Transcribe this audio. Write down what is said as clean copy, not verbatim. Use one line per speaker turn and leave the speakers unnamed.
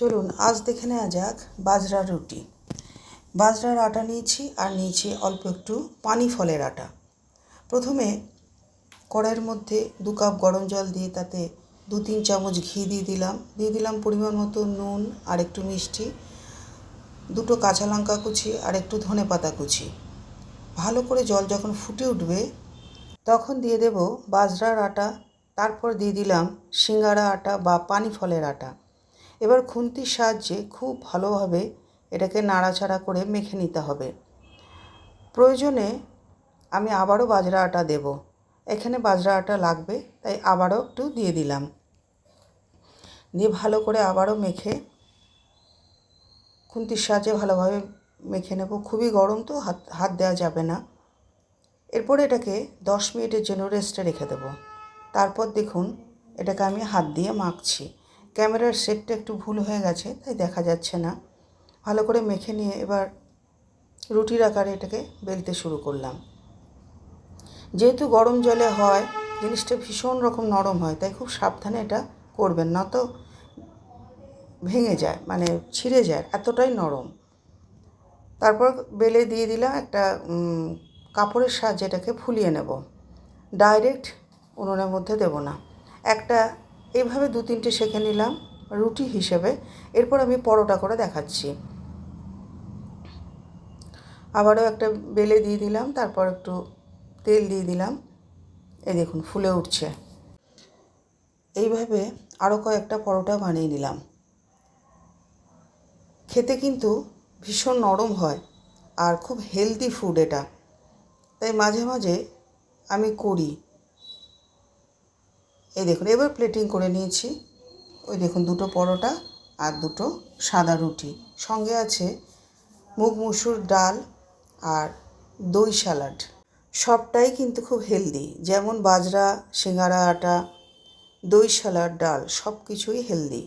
চলুন আজ দেখে নেওয়া যাক বাজরার রুটি। বাজরার আটা নিয়েছি আর নিয়েছি অল্প একটু পানি ফলের আটা। প্রথমে কড়াইয়ের মধ্যে 2 কাপ গরম জল দিয়ে তাতে 2-3 চামচ ঘি দিয়ে দিলাম পরিমাণ মতো নুন আর একটু মিষ্টি, 2টো কাঁচা লঙ্কা কুচি আর একটু ধনেপাতা কুচি। ভালো করে জল যখন ফুটে উঠবে তখন দিয়ে দেব বাজরার আটা, তারপর দিয়ে দিলাম সিঙ্গারা আটা বা পানি ফলের আটা। এবার খুন্তির সাহায্যে খুব ভালোভাবে এটাকে নাড়াচাড়া করে মেখে নিতে হবে। প্রয়োজনে আমি আবারও বাজরা আটা দেব, এখানে বাজরা আটা লাগবে তাই আবারও একটু দিয়ে দিলাম। দিয়ে ভালো করে আবারও মেখে খুন্তির সাহায্যে ভালোভাবে মেখে নেব। খুবই গরম তো হাত দেওয়া যাবে না। এরপর এটাকে 10 মিনিটের জন্য রেস্টে রেখে দেব। তারপর দেখুন এটাকে আমি হাত দিয়ে মাখছি। ক্যামেরার সেটটা একটু ভুল হয়ে গেছে তাই দেখা যাচ্ছে না। ভালো করে মেখে নিয়ে এবার রুটির আকারে এটাকে বেলতে শুরু করলাম। যেহেতু গরম জলে হয় জিনিসটা ভীষণ রকম নরম হয়, তাই খুব সাবধানে এটা করবেন, না তো ভেঙে যায়, মানে ছিঁড়ে যায়, এতটাই নরম। তারপর বেলে দিয়ে দিলাম একটা কাপড়ের সাহায্যে এটাকে ফুলিয়ে নেব। ডাইরেক্ট উনুনের মধ্যে দেব না, একটা এইভাবে 2-3টে সেঁকে নিলাম রুটি হিসেবে। এরপর আমি পরোটা করে দেখাচ্ছি। আবারও একটা বেলে দিয়ে দিলাম, তারপর একটু তেল দিয়ে দিলাম। এই দেখুন ফুলে উঠছে। এইভাবে আরও কয়েকটা পরোটা বানিয়ে নিলাম। খেতে কিন্তু ভীষণ নরম হয় আর খুব হেলদি ফুড এটা, তাই মাঝে মাঝে আমি করি। এই দেখুন এবার প্লেটিং করে নিয়েছি। ওই দেখুন 2টো পরোটা আর 2টো সাদা রুটি, সঙ্গে আছে মুগ মসুর ডাল আর দই স্যালাড। সবটাই কিন্তু খুব হেলদি, যেমন বাজরা, সিঙ্গারা আটা, দই স্যালাড, ডাল সব কিছুই হেলদি।